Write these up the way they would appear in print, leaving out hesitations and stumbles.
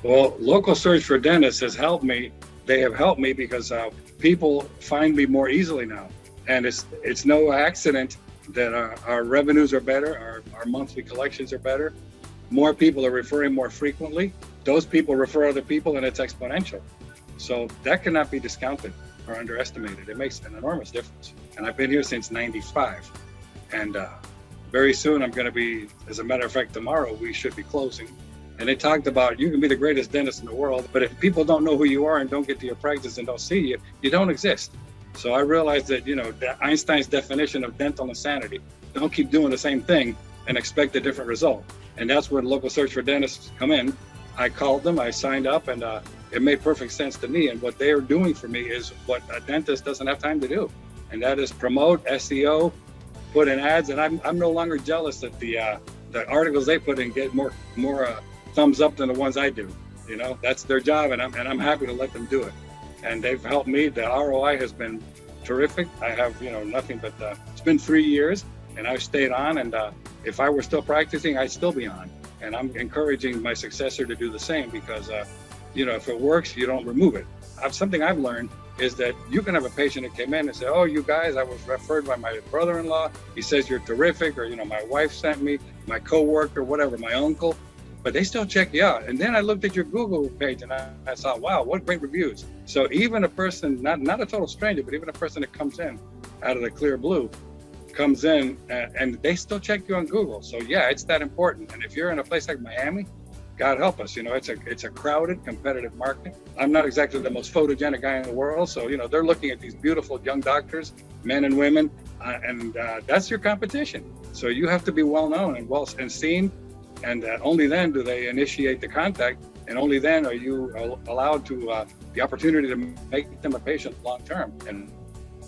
Well, local search for dentists has helped me. They have helped me because people find me more easily now, and it's no accident that our revenues are better, our monthly collections are better. More people are referring more frequently. Those people refer other people, and it's exponential. So that cannot be discounted or underestimated. It makes an enormous difference. And I've been here since '95, and very soon I'm going to be. As a matter of fact, tomorrow we should be closing. And they talked about you can be the greatest dentist in the world, but if people don't know who you are and don't get to your practice and don't see you, you don't exist. So I realized that, Einstein's definition of dental insanity, don't keep doing the same thing and expect a different result. And that's where local search for dentists come in. I called them, I signed up, and it made perfect sense to me. And what they are doing for me is what a dentist doesn't have time to do. And that is promote, SEO, put in ads. And I'm no longer jealous that the articles they put in get more thumbs up than the ones I do. That's their job, and I'm happy to let them do it. And they've helped me. The ROI has been terrific. I have nothing but it's been 3 years, and I've stayed on. And if I were still practicing, I'd still be on. And I'm encouraging my successor to do the same because if it works, you don't remove it. Something I've learned is that you can have a patient that came in and say, "Oh, you guys, I was referred by my brother-in-law. He says you're terrific," or my wife sent me, my coworker, whatever, my uncle. But they still check you out. And then I looked at your Google page and I saw, wow, what great reviews. So even a person, not a total stranger, but even a person that comes in out of the clear blue, comes in and they still check you on Google. So yeah, it's that important. And if you're in a place like Miami, God help us, it's a crowded, competitive market. I'm not exactly the most photogenic guy in the world. So, they're looking at these beautiful young doctors, men and women, and that's your competition. So you have to be well known and seen. And only then do they initiate the contact, and only then are you allowed to the opportunity to make them a patient long term, and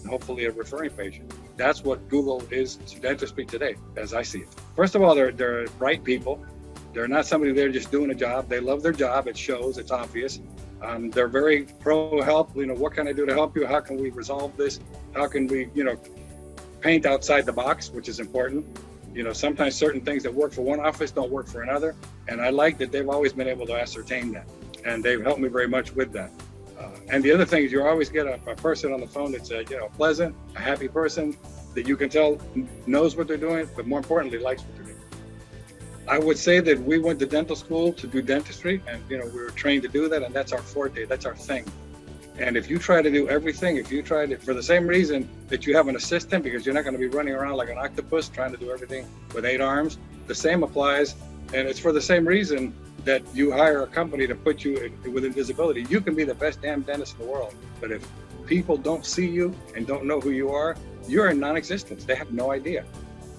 hopefully a referring patient. That's what Google is to dentistry today, as I see it. First of all, they're bright people. They're not somebody there just doing a job. They love their job. It shows. It's obvious. They're very pro help. What can I do to help you? How can we resolve this? How can we, paint outside the box, which is important. Sometimes certain things that work for one office don't work for another. And I like that they've always been able to ascertain that. And they've helped me very much with that. And the other thing is you always get a person on the phone that's pleasant, a happy person that you can tell knows what they're doing, but more importantly, likes what they're doing. I would say that we went to dental school to do dentistry, and we were trained to do that, and that's our forte, that's our thing. And if you try to do everything, if you try to, for the same reason that you have an assistant, because you're not going to be running around like an octopus trying to do everything with 8 arms, the same applies. And it's for the same reason that you hire a company to put you with invisibility. You can be the best damn dentist in the world, but if people don't see you and don't know who you are, you're in non-existence. They have no idea.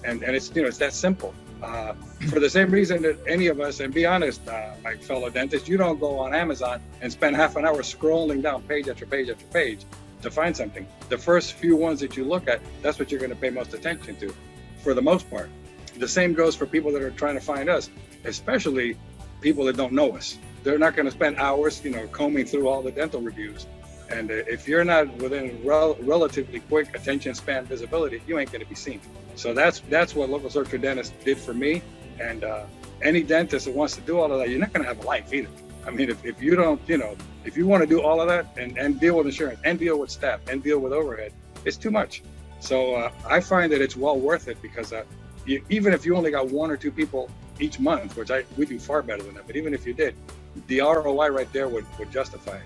And it's, it's that simple. For the same reason that any of us, and be honest, my fellow dentists, you don't go on Amazon and spend half an hour scrolling down page after page after page to find something. The first few ones that you look at, that's what you're going to pay most attention to, for the most part. The same goes for people that are trying to find us, especially people that don't know us. They're not going to spend hours, combing through all the dental reviews. And if you're not within relatively quick attention span visibility, you ain't going to be seen. So that's what local search for dentists did for me. And any dentist that wants to do all of that, you're not going to have a life either. I mean, if you don't, if you want to do all of that and deal with insurance and deal with staff and deal with overhead, it's too much. So I find that it's well worth it because even if you only got 1 or 2 people each month, which we do far better than that, but even if you did, the ROI right there would justify it.